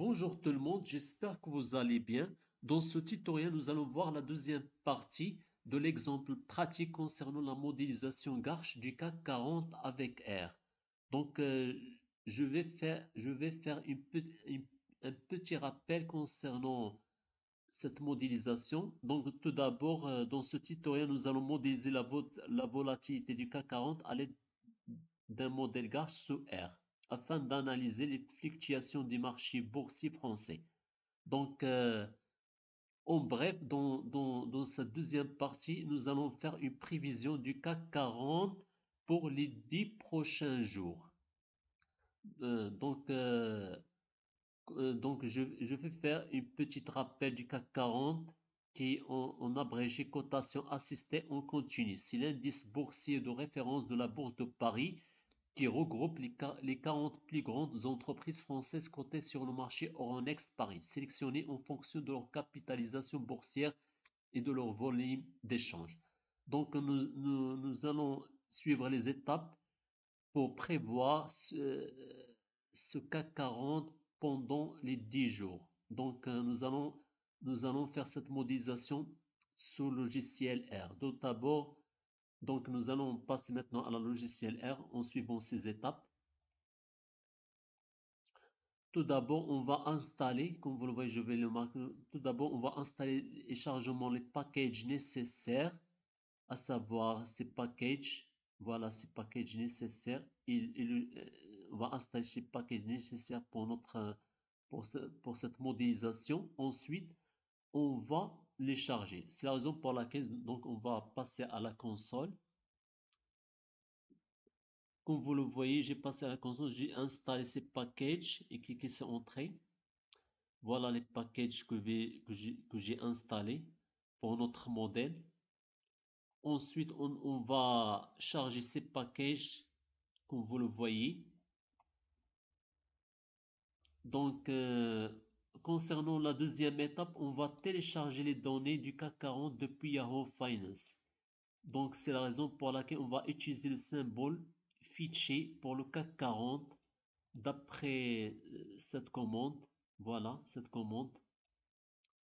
Bonjour tout le monde, j'espère que vous allez bien. Dans ce tutoriel, nous allons voir la deuxième partie de l'exemple pratique concernant la modélisation Garch du CAC 40 avec R. Donc, je vais faire un petit rappel concernant cette modélisation. Donc, tout d'abord, dans ce tutoriel, nous allons modéliser la volatilité du CAC 40 à l'aide d'un modèle Garch sous R afin d'analyser les fluctuations du marché boursier français. Donc, en bref, dans cette deuxième partie, nous allons faire une prévision du CAC 40 pour les 10 prochains jours. Euh, donc, euh, je vais faire une petite rappel du CAC 40 qui est en abrégé cotation assistée en continu. C'est l'indice boursier de référence de la Bourse de Paris qui regroupe les 40 plus grandes entreprises françaises cotées sur le marché Euronext Paris, sélectionnées en fonction de leur capitalisation boursière et de leur volume d'échange. Donc, nous allons suivre les étapes pour prévoir ce CAC 40 pendant les 10 jours. Donc, nous allons faire cette modélisation sous le logiciel R. Donc, d'abord, nous allons passer maintenant à la logiciel R en suivant ces étapes. Tout d'abord, on va installer, comme vous le voyez, je vais le marquer. Tout d'abord, on va installer et chargement les packages nécessaires, à savoir ces packages. Voilà, ces packages nécessaires. On va installer ces packages nécessaires pour pour cette modélisation. Ensuite, on va les charger. C'est la raison pour laquelle donc on va passer à la console. Comme vous le voyez, j'ai passé à la console, j'ai installé ces packages et cliqué sur Entrée. Voilà les packages que j'ai installés pour notre modèle. Ensuite, on va charger ces packages comme vous le voyez. Donc, concernant la deuxième étape, on va télécharger les données du CAC 40 depuis Yahoo Finance. Donc, c'est la raison pour laquelle on va utiliser le symbole fichier pour le CAC 40 d'après cette commande. Voilà, cette commande.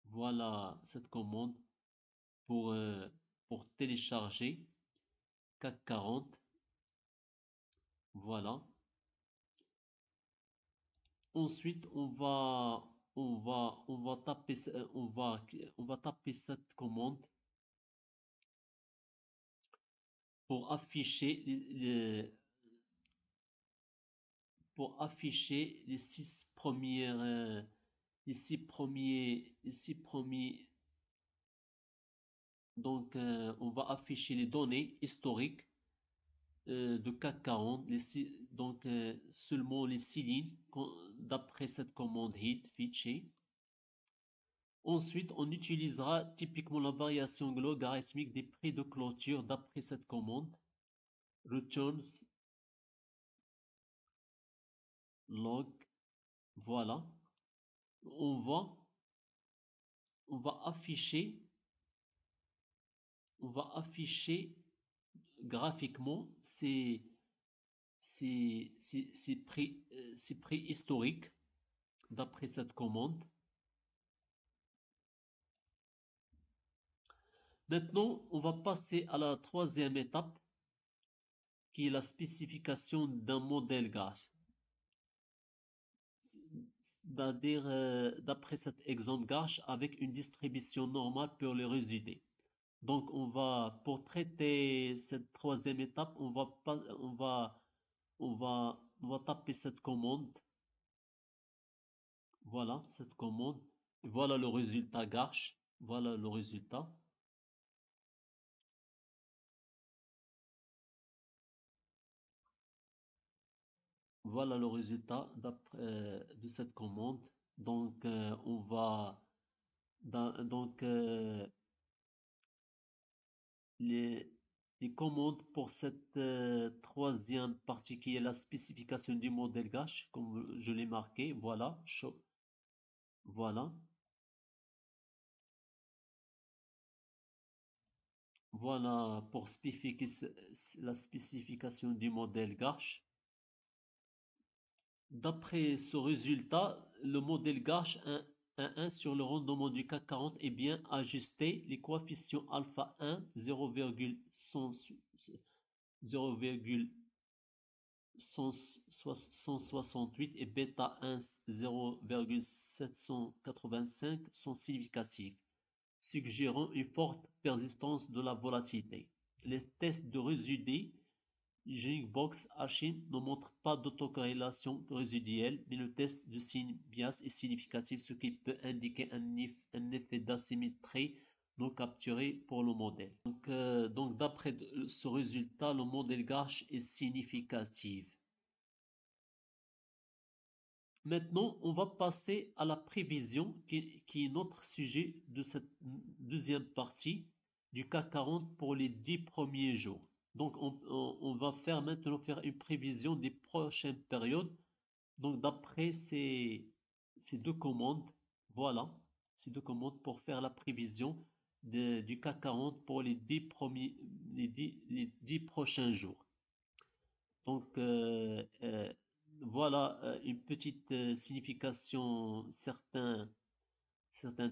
Voilà cette commande pour, euh, pour télécharger CAC 40. Voilà. Ensuite, on va taper cette commande pour afficher pour afficher les six premiers. Donc, on va afficher les données historiques de CAC 40, donc seulement les 6 lignes d'après cette commande hit fichier. Ensuite, on utilisera typiquement la variation logarithmique des prix de clôture d'après cette commande. Returns log. Voilà. On va, on va afficher, on va afficher graphiquement ces prix historiques d'après cette commande. Maintenant, on va passer à la troisième étape qui est la spécification d'un modèle Garch. C'est-à-dire, d'après cet exemple Garch avec une distribution normale pour les résidus. Donc, pour traiter cette troisième étape, on va taper cette commande. Voilà, cette commande. Voilà le résultat Garch. Voilà le résultat. Voilà le résultat de cette commande. Donc, on va donc les, les commandes pour cette troisième partie qui est la spécification du modèle Gash, comme je l'ai marqué. Voilà, voilà, voilà pour spécifier la spécification du modèle Gash. D'après ce résultat, le modèle Garch 1 sur le rendement du CAC 40 est bien ajusté. Les coefficients alpha 1, 0,168 et bêta 1, 0,785 sont significatifs, suggérant une forte persistance de la volatilité. Les tests de résidus Jigbox Achim ne montre pas d'autocorrélation résiduelle, mais le test de signe bias est significatif, ce qui peut indiquer un effet d'asymétrie non capturé pour le modèle. Donc d'après ce résultat, le modèle Garch est significatif. Maintenant, on va passer à la prévision, qui est notre sujet de cette deuxième partie du CAC 40 pour les 10 premiers jours. Donc, on va maintenant faire une prévision des prochaines périodes. Donc, d'après ces deux commandes, voilà, ces deux commandes pour faire la prévision du CAC 40 pour les 10 prochains jours. Donc, voilà une petite signification, certains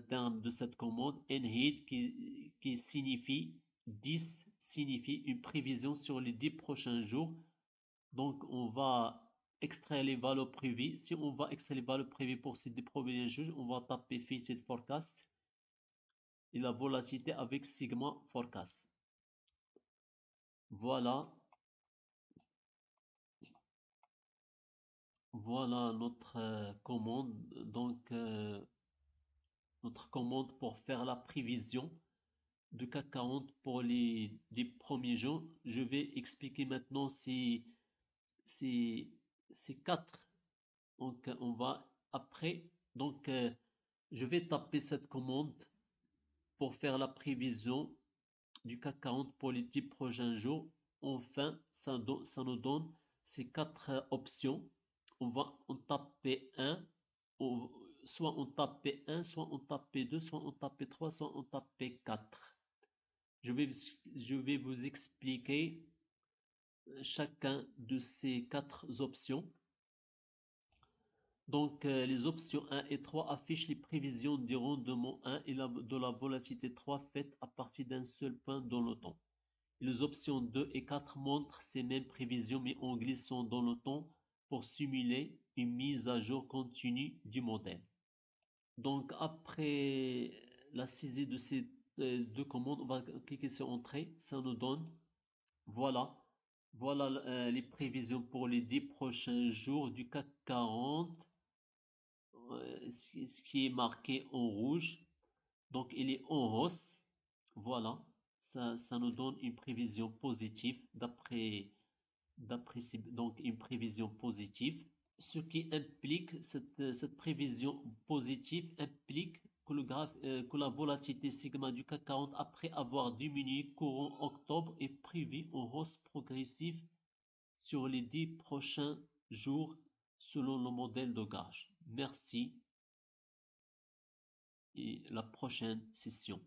termes de cette commande. NHID qui signifie 10, signifie une prévision sur les 10 prochains jours. Donc, on va extraire les valeurs prévues. Si on va extraire les valeurs prévues pour ces 10 premiers jours, on va taper Fitted Forecast et la volatilité avec Sigma Forecast. Voilà. Voilà notre commande. Donc, notre commande pour faire la prévision de CAC 40 pour les 10 premiers jours. Je vais expliquer maintenant ces, ces quatre. Donc, on va après. Donc, je vais taper cette commande pour faire la prévision du CAC 40 pour les 10 prochains jours. Enfin, ça nous donne ces quatre options. On va en taper un, soit on tape 1, soit on tape 2, soit on tape 3, soit on tape 4. Je vais vous expliquer chacun de ces quatre options. Donc, les options 1 et 3 affichent les prévisions du rendement 1 et de la volatilité 3 faites à partir d'un seul point dans le temps. Les options 2 et 4 montrent ces mêmes prévisions mais en glissant dans le temps pour simuler une mise à jour continue du modèle. Donc après la saisie de ces deux commandes, on va cliquer sur Entrée. Ça nous donne, voilà, voilà les prévisions pour les 10 prochains jours du CAC 40. Ce qui est marqué en rouge. Donc il est en hausse. Voilà, ça nous donne une prévision positive donc une prévision positive. Ce qui implique, cette prévision positive implique que la volatilité sigma du CAC 40 après avoir diminué courant octobre est prévue en hausse progressive sur les 10 prochains jours selon le modèle de Garch. Merci et la prochaine session.